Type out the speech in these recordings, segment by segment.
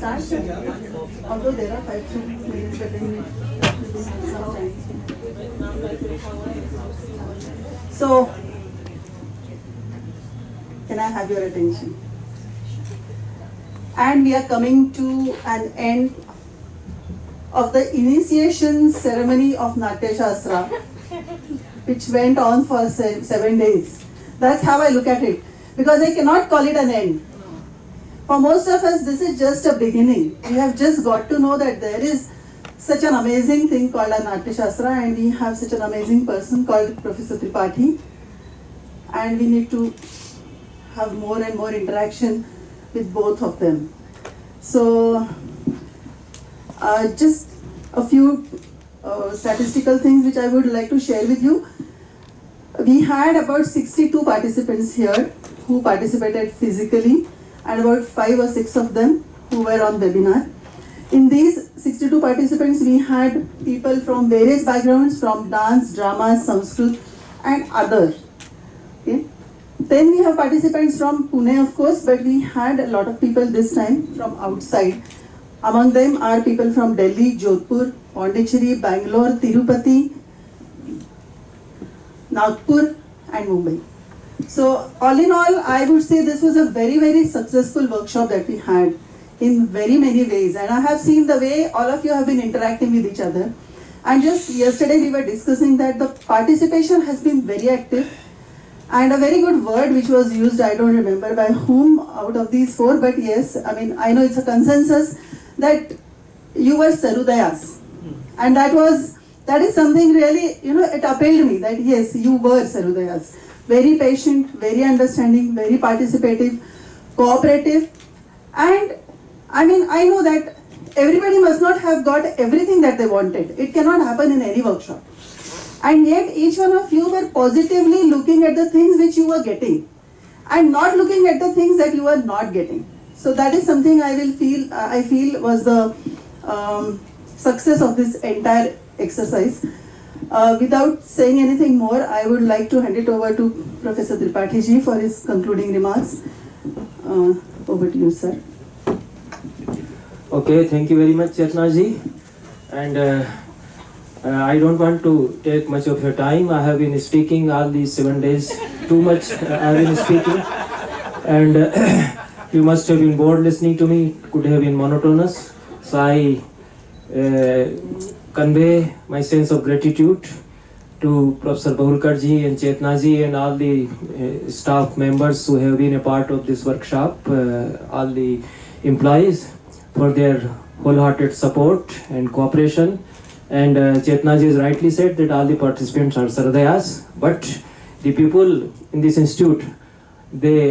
start? Although there are 5 minutes, but then some time. So, can I have your attention? And we are coming to an end of the initiation ceremony of Natya Shastra, which went on for 7 days. That's how I look at it, because I cannot call it an end. For most of us, this is just a beginning. We have just got to know that there is such an amazing thing called a Natya Shastra, and we have such an amazing person called Professor Tripathi, and we need to have more and more interaction with both of them. So, just a few statistical things which I would like to share with you. We had about 62 participants here who participated physically, and about 5 or 6 of them who were on webinar. In these 62 participants, we had people from various backgrounds, from dance, drama, Sanskrit, and other. Okay. Then we have participants from Pune, of course, but we had a lot of people this time from outside. Among them are people from Delhi, Jodhpur, Pondicherry, Bangalore, Tirupati, Nagpur, and Mumbai. So, all in all, I would say this was a very, very successful workshop that we had in very many ways. And I have seen the way all of you have been interacting with each other. And just yesterday we were discussing that the participation has been very active. And a very good word which was used, I don't remember by whom out of these 4, but yes, I mean, I know it's a consensus that you were Sarudayas. And that is something really, it appealed me that yes, you were Sarudayas. Very patient, very understanding, very participative, cooperative. And I mean, I know that everybody must not have got everything that they wanted. It cannot happen in any workshop. And yet each one of you were positively looking at the things which you were getting and not looking at the things that you were not getting. So that is something I feel was the success of this entire exercise. Without saying anything more, I would like to hand it over to Professor Tripathi ji for his concluding remarks. Over to you, sir. Okay, thank you very much, Chetna ji. And I don't want to take much of your time. I have been speaking all these 7 days. Too much I have been speaking. And you must have been bored listening to me. Could have been monotonous. So I convey my sense of gratitude to Professor Bahulkar ji and Chetna ji and all the staff members who have been a part of this workshop, all the employees for their wholehearted support and cooperation. And Chetna ji has rightly said that all the participants are Sarudayas, but the people in this institute,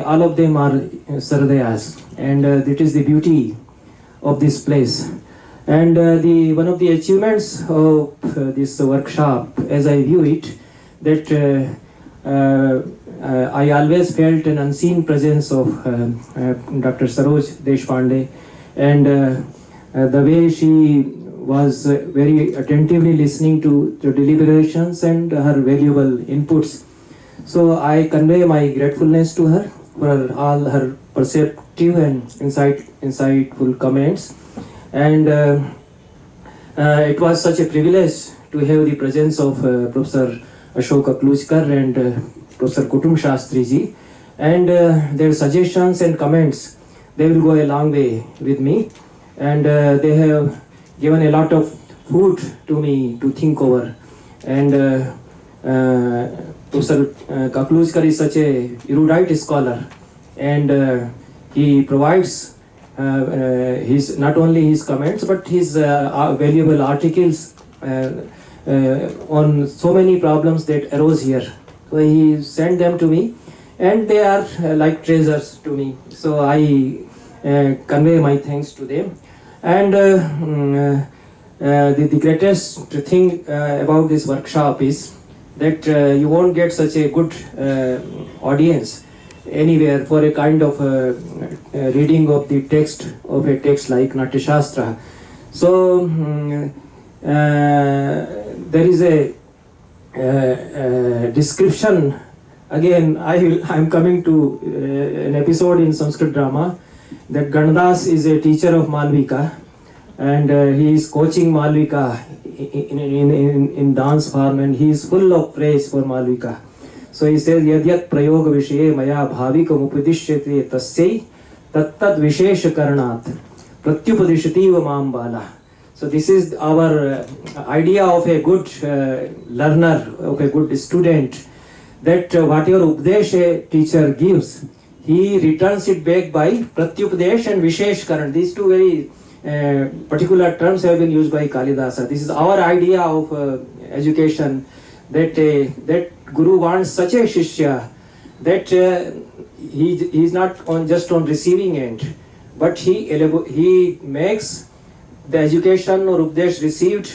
all of them are Sarudayas, and that is the beauty of this place. And one of the achievements of this workshop, as I view it, that I always felt an unseen presence of Dr. Saroj Deshpande, and the way she was very attentively listening to the deliberations and her valuable inputs. So I convey my gratefulness to her for all her perceptive and insightful comments. And it was such a privilege to have the presence of Professor Ashok Aklujkar and Professor Kutum Shastri ji, and their suggestions and comments, they will go a long way with me, and they have given a lot of food to me to think over. And Professor Aklujkar is such a erudite scholar, and he provides not only his comments but his valuable articles on so many problems that arose here. So he sent them to me, and they are like treasures to me. So I convey my thanks to them. And the greatest thing about this workshop is that you won't get such a good audience anywhere for a kind of reading of the text of a text like Natya Shastra. So there is a description. Again, I'm coming to an episode in Sanskrit drama that Gandas is a teacher of Malvika, and he is coaching Malvika in dance form, and he is full of praise for Malvika. So he says, Yadyat prayog vishaye maya bhavikam upadishyate tasyai tattad vishesha karanat pratyupadishati va mam bala. So this is our idea of a good learner, of a good student, that whatever Updesh a teacher gives, he returns it back by Pratyupadesh and Vishesh Karan. These two very particular terms have been used by Kalidasa. This is our idea of education, that that Guru wants such a Shishya that he is not just on receiving end, but he makes the education or Updesh received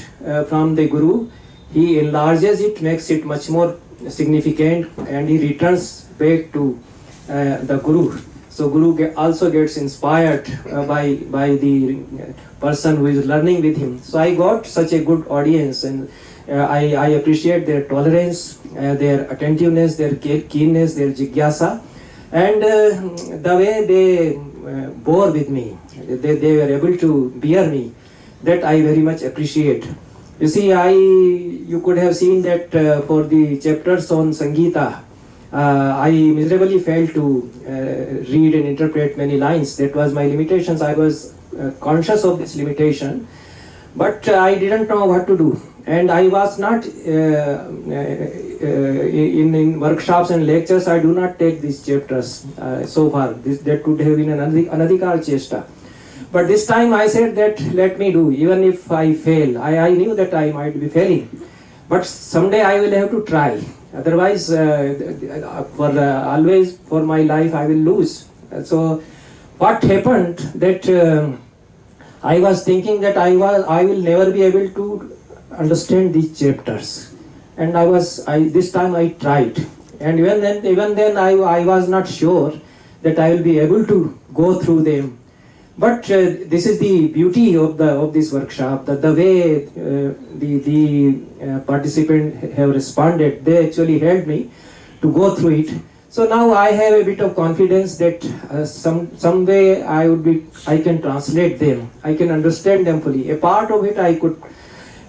from the Guru, he enlarges it, makes it much more significant, and he returns back to the Guru. So Guru also gets inspired by the person who is learning with him. So I got such a good audience, and I appreciate their tolerance, their attentiveness, their keenness, their jigyasa, and the way they bore with me. They were able to bear me. That I very much appreciate. You see, you could have seen that for the chapters on Sangeeta, I miserably failed to read and interpret many lines. That was my limitations. I was conscious of this limitation, but I didn't know what to do. And I was not in workshops and lectures. I do not take these chapters so far. That could have been an anadhikar chesta. But this time I said that let me do, even if I fail. I knew that I might be failing, but someday I will have to try. Otherwise, always for my life I will lose. So what happened that I was thinking that I will never be able to understand these chapters, and this time I tried, and even then I was not sure that I will be able to go through them. But this is the beauty of this workshop, that the way the participants have responded, they actually helped me to go through it. So now I have a bit of confidence that some way I can translate them, I can understand them fully. A part of it I could,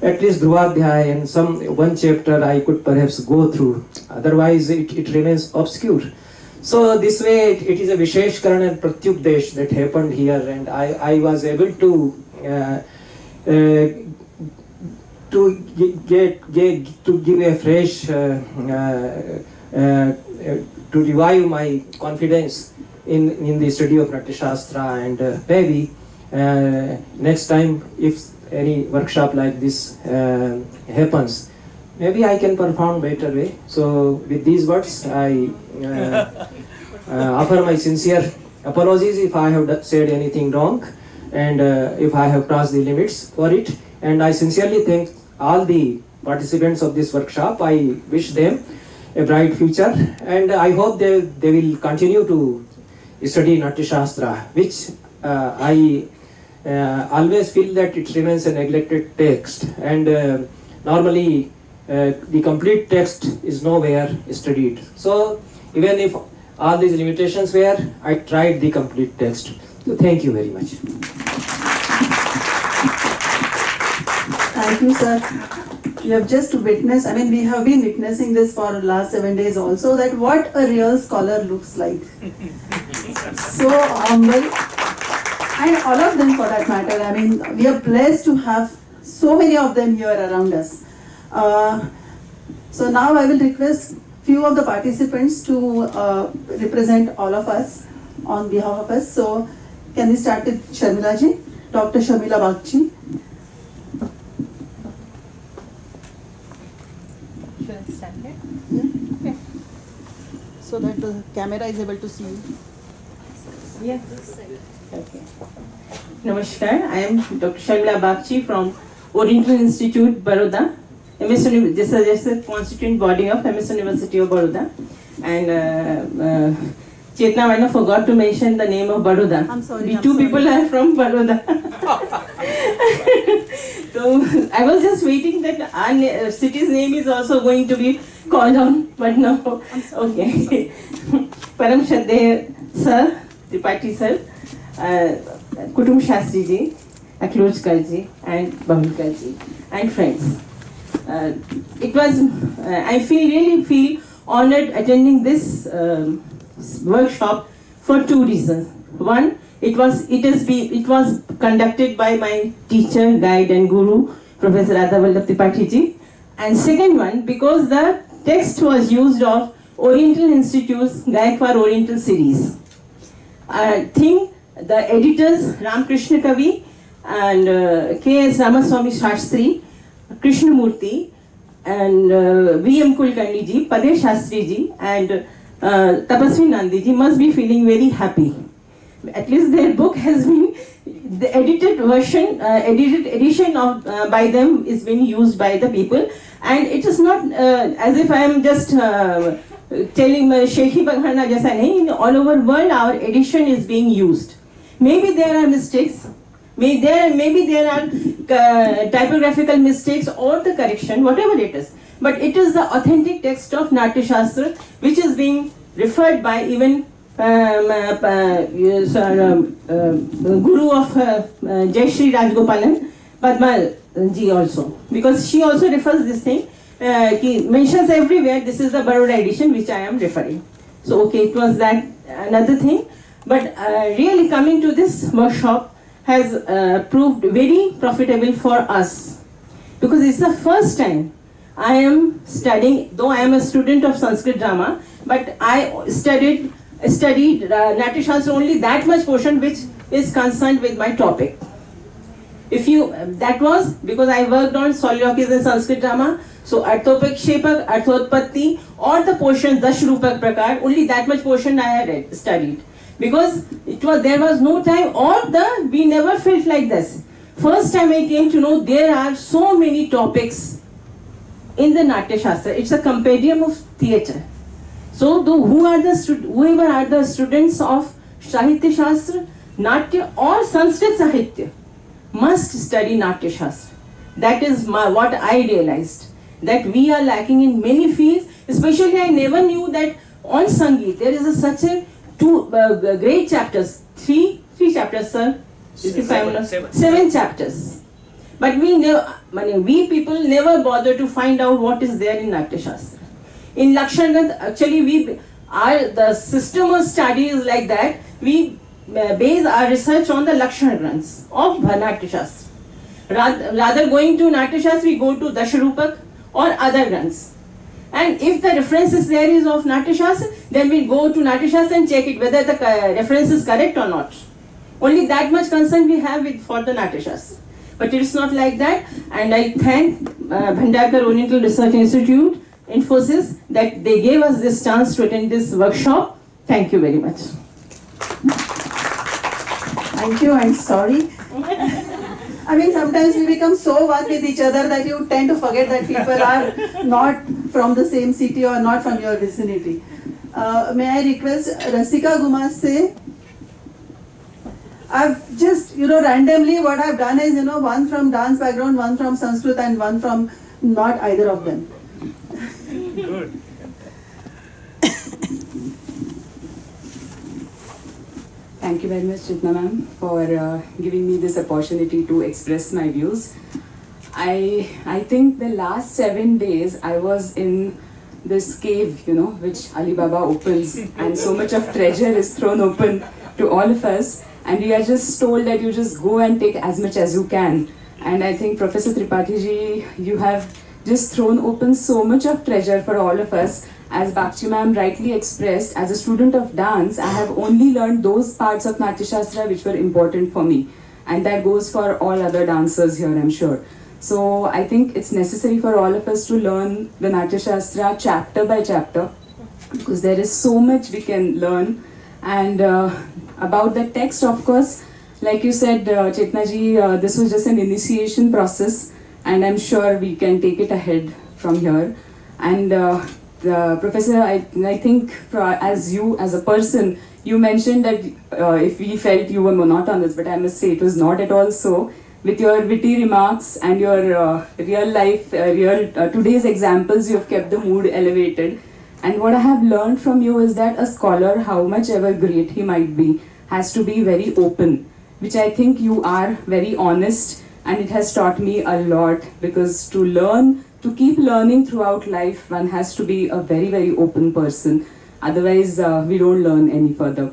at least Dhruvadhyaya and one chapter I could perhaps go through. Otherwise it remains obscure. So this way it is a Vishesh Karan and Pratyupdesh that happened here, and I was able to give a fresh to revive my confidence in the study of Natya Shastra, and maybe next time if any workshop like this happens, maybe I can perform better way. So with these words, I offer my sincere apologies if I have said anything wrong, and if I have crossed the limits for it. And I sincerely thank all the participants of this workshop. I wish them a bright future, and I hope they will continue to study Natya Shastra, which I always feel that it remains a neglected text, and normally the complete text is nowhere studied. So even if all these limitations were, I tried the complete text. So thank you very much. Thank you, sir. You have just witnessed, we have been witnessing this for the last 7 days also, that what a real scholar looks like. So humble. And all of them for that matter. We are blessed to have so many of them here around us. So now I will request few of the participants to represent all of us on behalf of us. So can we start with Sharmila ji, Dr. Sharmila Bagchi. Should I stand here? Yeah. Okay. So that the camera is able to see you. Yeah. Okay. Namaskar. I am Dr. Sharmila Bagchi from Oriental Institute, Baroda. MS this is a constituent body of MS University of Baroda. And Chetna might have forgot to mention the name of Baroda. I'm sorry. We two people are from Baroda. So I was just waiting that our city's name is also going to be called on, but no. Okay. Param Shraddheya Sir, Tripathi Sir, Kutum Shastri ji, Aklojkar ji, and Bahulkar ji, and friends. It was, I really feel honored attending this workshop for two reasons. One, it was conducted by my teacher, guide, and guru, Professor Radha Vallabh Tripathi ji. And second one, because the text was used of Oriental Institute's Gaikwar Oriental series. I think the editors, Ramakrishna Kavi and K.S. Ramaswamy Shastri, Krishnamurti, and V.M. Kulkarni ji, Padesh Shastri ji, and Tapasvi Nandi ji must be feeling very happy. At least their book has been, the edited version, edited edition of by them is being used by the people, and it is not as if I am just telling Shekhi Bagharna jaisa nahi. In all over world, our edition is being used. Maybe there are mistakes. Maybe there are typographical mistakes or the correction, whatever it is. But it is the authentic text of Natya Shastra, which is being referred by even Guru of Jai Shri Rajgopalan, Padma ji also. Because she also refers this thing, mentions everywhere, this is the Baroda edition which I am referring. So okay, it was that another thing. But really coming to this workshop has proved very profitable for us, because it's the first time I am studying, though I am a student of Sanskrit drama, but I studied Natya Shastra only that much portion which is concerned with my topic. That was because I worked on soliloquies in Sanskrit drama, so Arthopakshepak, Arthotpatti, or the portion Dashrupak Prakar, only that much portion I had studied. Because there was no time, we never felt like this. First time I came to know there are so many topics in the Natya Shastra. It's a compendium of theatre. So whoever are the students of Sahitya Shastra, Natya or Sanskrit Sahitya must study Natya Shastra. That is what I realized. That we are lacking in many fields. Especially I never knew that on Sangeet there is such a two great chapters, three chapters, sir. 7 chapters. But we people never bother to find out what is there in Natya Shastra. In Lakshan Granth, actually the system of study is like that. We base our research on the Lakshan Granths of Natya Shastra. Rather going to Natya Shastra, we go to Dashrupak or other Granths. And if the reference is there is of Natya Shastra, then we go to Natya Shastra and check it whether the reference is correct or not. Only that much concern we have for the Natya Shastra. But it is not like that, and I thank Bhandarkar Oriental Research Institute, Infosys, that they gave us this chance to attend this workshop. Thank you very much. Thank you, and sorry. I mean, sometimes we become so one with each other that you tend to forget that people are not from the same city or not from your vicinity. May I request Rasika Gumaste? I've just, randomly what I've done is, one from dance background, one from Sanskrit, and one from not either of them. Good. Thank you very much, Chitna ma'am, for giving me this opportunity to express my views. I think the last 7 days I was in this cave, which Ali Baba opens, and so much of treasure is thrown open to all of us, and we are just told that you just go and take as much as you can. And I think Professor Tripathi ji, you have just thrown open so much of treasure for all of us. As Bakshi ma'am rightly expressed, as a student of dance, I have only learned those parts of Natya Shastra which were important for me. And that goes for all other dancers here, I'm sure. So I think it's necessary for all of us to learn the Natya Shastra chapter by chapter, because there is so much we can learn. And about the text, of course, like you said, Chetna ji, this was just an initiation process, and I'm sure we can take it ahead from here. And Professor, I think as you, as a person, you mentioned that if we felt you were monotonous, but I must say it was not at all so. With your witty remarks and your real life, today's examples, you have kept the mood elevated. And what I have learned from you is that a scholar, how much ever great he might be, has to be very open, which I think you are very honest, and it has taught me a lot, because to learn, to keep learning throughout life, one has to be a very, very open person. Otherwise, we don't learn any further.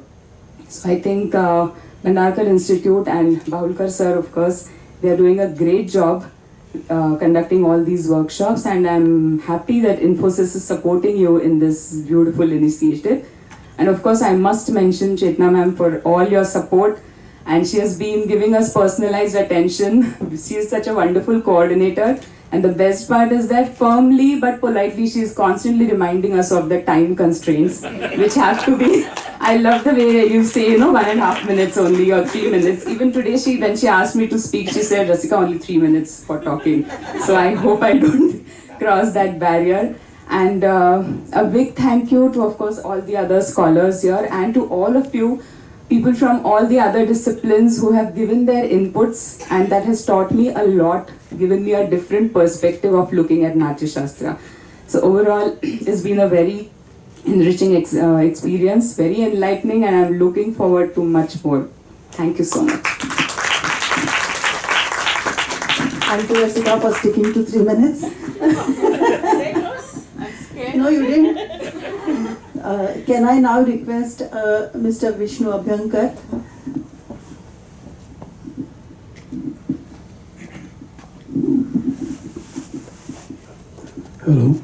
So I think Bhandarkar Institute and Bahulkar sir, of course, they are doing a great job conducting all these workshops, and I'm happy that Infosys is supporting you in this beautiful initiative. And of course, I must mention Chetna ma'am for all your support, and she has been giving us personalized attention. She is such a wonderful coordinator, and the best part is that firmly but politely she is constantly reminding us of the time constraints, which have to be. I love the way you say, 1.5 minutes only or 3 minutes. Even today, when she asked me to speak, she said, Rasika, only 3 minutes for talking. So I hope I don't cross that barrier. And a big thank you to, of course, all the other scholars here, and to all of you, people from all the other disciplines who have given their inputs, and that has taught me a lot, given me a different perspective of looking at Natya Shastra. So overall, it's been a very enriching experience, very enlightening, and I'm looking forward to much more. Thank you so much. Thank you, Rasika, for sticking to 3 minutes. I'm scared. No, you didn't. Can I now request Mr. Vishnu Abhyankar? Hello,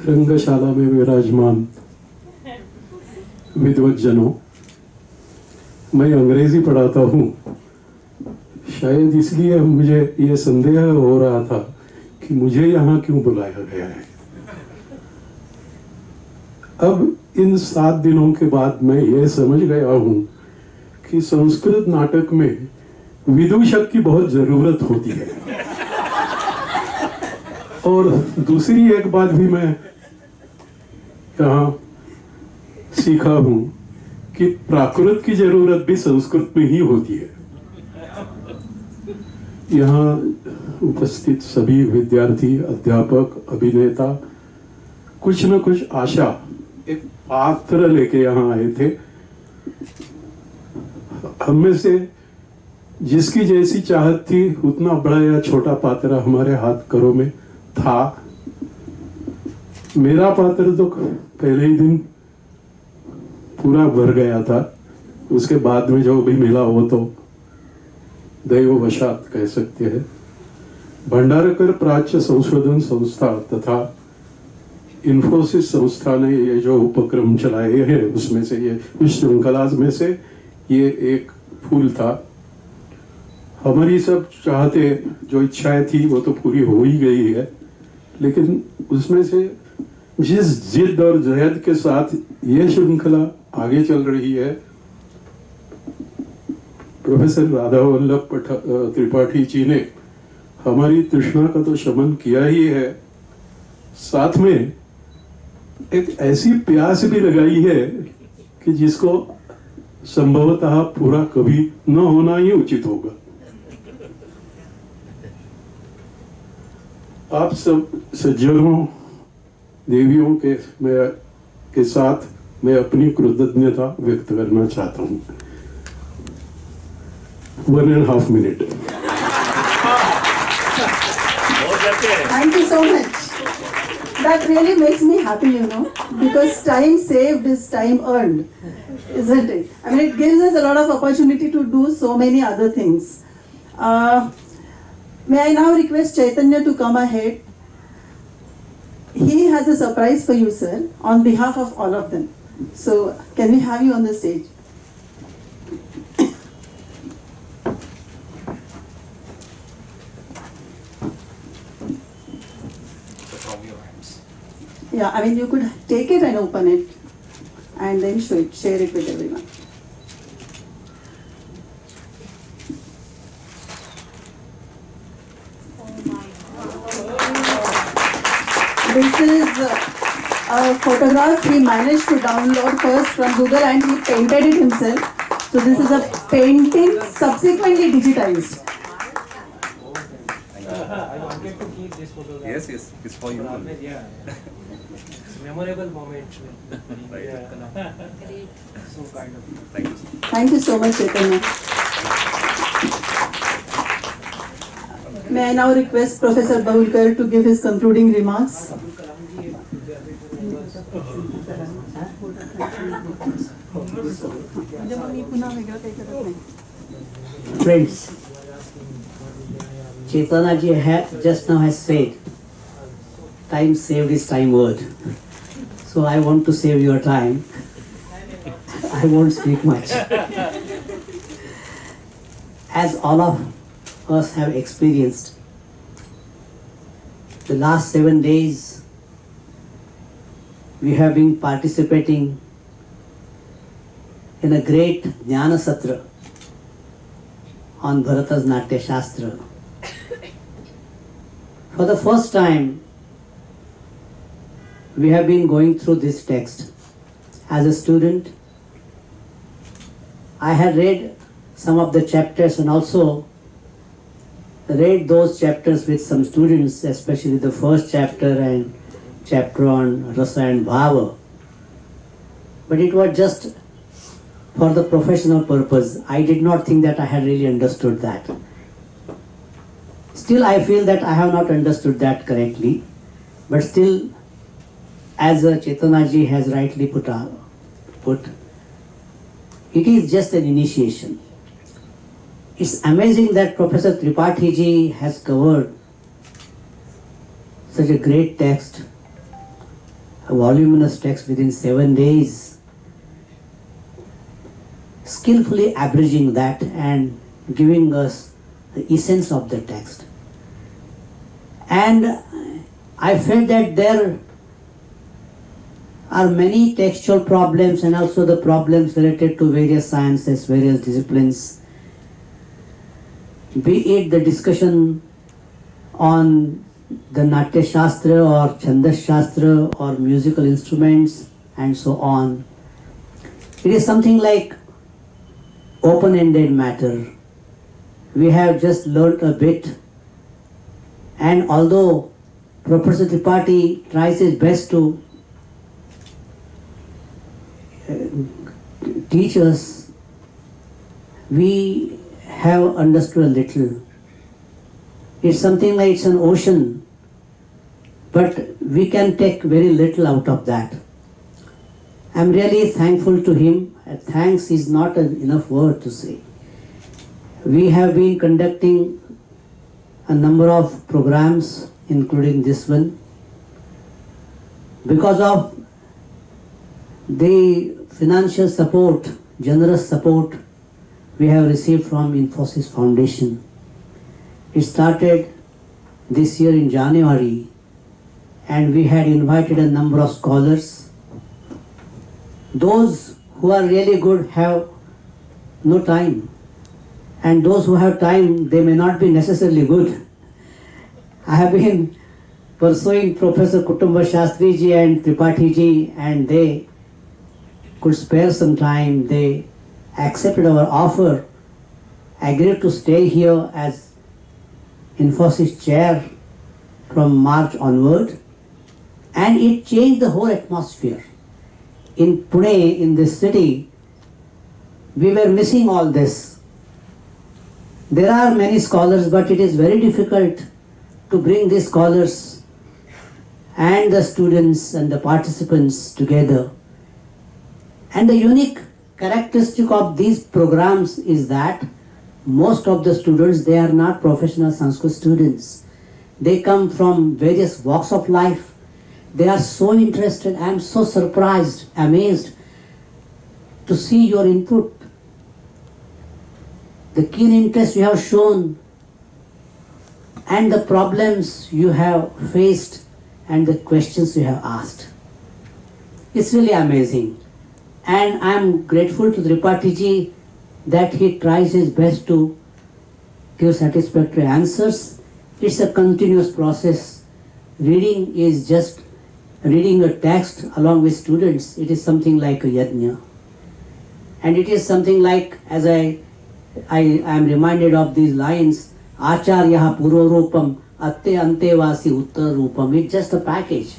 रंगशाला में विराजमान विद्वज्जनों, मैं अंग्रेजी पढ़ाता हूँ। शायद इसलिए मुझे ये संदेह हो रहा था कि मुझे यहाँ क्यों बुलाया गया है। अब इन 7 दिनों के बाद मैं ये समझ गया हूँ कि संस्कृत नाटक में विदूषक की बहुत जरूरत होती है। और दूसरी एक बात भी मैं यहाँ सीखा हूँ कि प्राकृत की जरूरत भी संस्कृत में ही होती है। यहाँ उपस्थित सभी विद्यार्थी, अध्यापक, अभिनेता कुछ न कुछ आशा, एक पात्र लेके यहाँ आए थे। हम में से जिसकी जैसी चाहत थी, उतना बड़ा या छोटा पात्र हमारे हाथ करों में था। मेरा पात्र तो पहले ही दिन पूरा भर गया था। उसके बाद में जो भी मिला वो तो दैववशात कह सकते हैं। भंडारकर प्राच्य संशोधन संस्था तथा इन्फोसिस संस्था ने ये जो उपक्रम चलाए हैं, उसमें से ये इस श्रृंखला में से ये एक फूल था। हमारी सब चाहते, जो इच्छाएं थी वो तो पूरी हो ही गई है, लेकिन उसमें से जिस जिद और जहद के साथ ये श्रृंखला आगे चल रही है, प्रोफेसर राधा वल्लभ त्रिपाठी जी ने हमारी तृष्णा का तो शमन किया ही है, साथ में एक ऐसी प्यास भी लगाई है कि जिसको संभवतः पूरा कभी न होना ही उचित होगा। आप सब सज्जनों, देवियों के साथ मैं अपनी कृतज्ञता व्यक्त करना चाहता हूँ। 1.5 minutes. Thank you so much. That really makes me happy, because time saved is time earned, isn't it? I mean, it gives us a lot of opportunity to do so many other things. May I now request Chaitanya to come ahead? He has a surprise for you, sir, on behalf of all of them. So, can we have you on the stage? Yeah, I mean, you could take it and open it and then share it with everyone. This is a photograph he managed to download first from Google, and he painted it himself. So this is a painting subsequently digitized. I wanted to keep this photograph. Yes, it's for you. Yeah. It's a memorable moment. Right. Yeah. Thank you so much, Chaitanya. May I now request Professor Bahulkar to give his concluding remarks? Friends, Chaitanya ji just now has said, time saved is time word. So I want to save your time. I won't speak much. As all of us have experienced, the last 7 days we have been participating in a great Jnana Satra on Bharata's Natya Shastra. For the first time, we have been going through this text. As a student, I had read some of the chapters and also read those chapters with some students, especially the first chapter and chapter on Rasa and Bhava. But it was just for the professional purpose. I did not think that I had really understood that. Still, I feel that I have not understood that correctly. But still, as Chaitanya ji has rightly put, it is just an initiation. It's amazing that Professor Tripathi ji has covered such a great text, a voluminous text within 7 days, skillfully abridging that and giving us the essence of the text. And I felt that there are many textual problems and also the problems related to various sciences, various disciplines, be it the discussion on the Natya Shastra or Chandas Shastra or musical instruments and so on. It is something like open-ended matter. We have just learnt a bit, and although Professor Tripathi tries his best to teach us, we have understood a little. It's something like it's an ocean, but we can take very little out of that. I'm really thankful to him. Thanks is not enough word to say. We have been conducting a number of programs, including this one. Because of the financial support, generous support we have received from Infosys Foundation. It started this year in January, and we had invited a number of scholars. Those who are really good have no time, and those who have time, they may not be necessarily good. I have been pursuing Professor Kutumba Shastri ji and Tripathi ji, and they could spare some time. They accepted our offer, agreed to stay here as Infosys chair from March onward, and it changed the whole atmosphere. In Pune, in this city, we were missing all this. There are many scholars, but it is very difficult to bring these scholars and the students and the participants together. And the unique characteristic of these programs is that most of the students, they are not professional Sanskrit students. They come from various walks of life. They are so interested. I am so surprised, amazed to see your input. The keen interest you have shown and the problems you have faced and the questions you have asked. It's really amazing. And I am grateful to Tripathi ji that he tries his best to give satisfactory answers. It's a continuous process. Reading is just reading a text along with students. It is something like a yajna. And it is something like, as I am reminded of these lines, Acharyaha Purvarupam Atte Antevasi Uttara Rupam. It's just a package.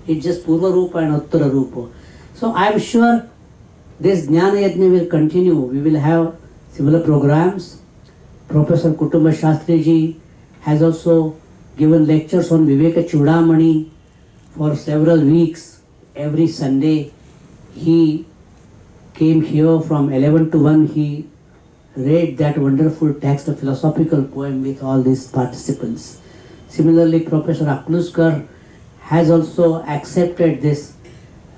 It's just Purvarupa and Uttara Rupa. So I am sure this Jnana Yajna will continue. We will have similar programs. Professor Kutumba Shastri ji has also given lectures on Viveka Chudamani for several weeks. Every Sunday he came here from 11 to 1. He read that wonderful text, a philosophical poem with all these participants. Similarly, Professor Akluskar has also accepted this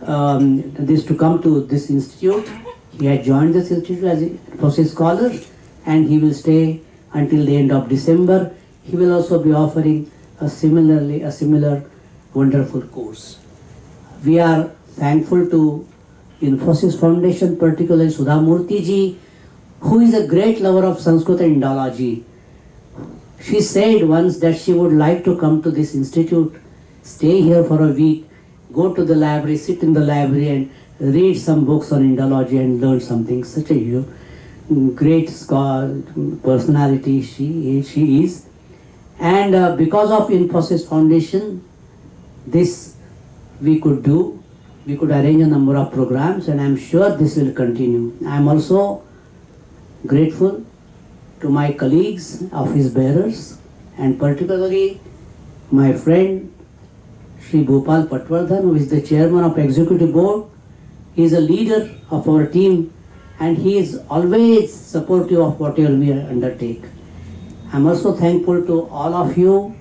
to come to this institute. He had joined this institute as a process scholar, and he will stay until the end of December. He will also be offering a similar wonderful course. We are thankful to Infosys Foundation, particularly Sudha Murthy ji, who is a great lover of Sanskrit and Indology. She said once that she would like to come to this institute, stay here for a week, go to the library, sit in the library and read some books on Indology and learn something. Such a great scholar, personality she is. And because of Infosys Foundation, this we could do. We could arrange a number of programs, and I am sure this will continue. I am also grateful to my colleagues, office bearers, and particularly my friend Shri Bhopal Patwardhan, who is the chairman of executive board. He is a leader of our team, and he is always supportive of whatever we undertake. I am also thankful to all of you,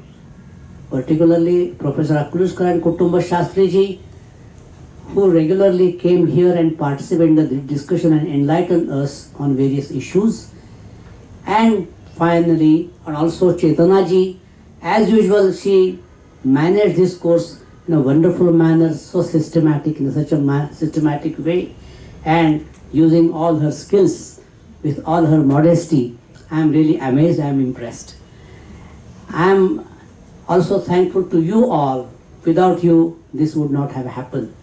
particularly Professor Akluskar and Kutumba Shastri ji, who regularly came here and participated in the discussion and enlightened us on various issues. And finally, and also Chetana ji, as usual, she managed this course in a wonderful manner, so systematic, in such a systematic way, and using all her skills with all her modesty. I am really amazed, I am impressed. I am also thankful to you all. Without you, this would not have happened.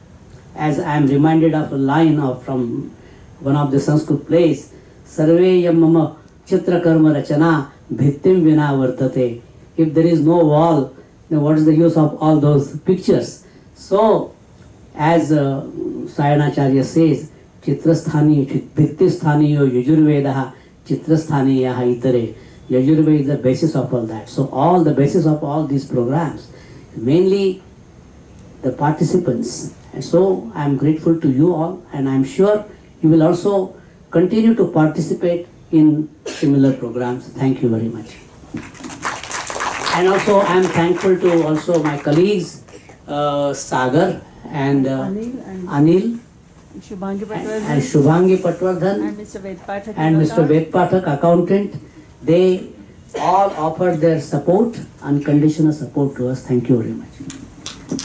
As I am reminded of a line from one of the Sanskrit plays, Sarve yam mama chitra karma rachana bhittim vina vartate. If there is no wall, then what is the use of all those pictures? So, as Sayanacharya says, chitrasthani, bhittisthaniyo yajurvedaha chitrasthaniyaha itare. Yajurveda is the basis of all that. So, all the basis of all these programs, mainly the participants. And so I am grateful to you all, and I am sure you will also continue to participate in similar programs. Thank you very much. And also I am thankful to also my colleagues Sagar and Anil and Shubhangi Patwardhan and Mr. Ved Pathak, accountant. They all offered their support, unconditional support to us. Thank you very much.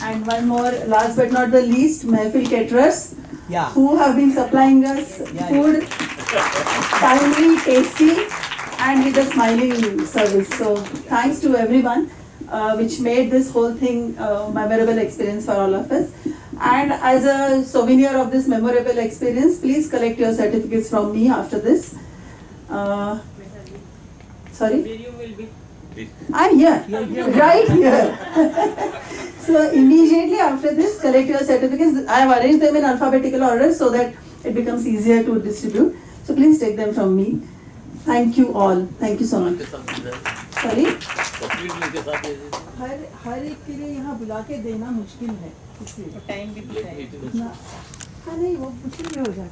And one more, last but not the least, Mehfil caterers, who have been supplying us food, timely, tasty, and with a smiling service. So thanks to everyone, which made this whole thing a memorable experience for all of us. And as a souvenir of this memorable experience, please collect your certificates from me after this. Sorry? Where you will be? I'm here, right here. So immediately after this, collect your certificates. I have arranged them in alphabetical order so that it becomes easier to distribute. So please take them from me. Thank you all. Thank you so much. Sorry? हर एक के लिए यहाँ बुला के देना मुश्किल है, इसलिए टाइम भी हाँ नहीं वो मुश्किल भी हो जाता है।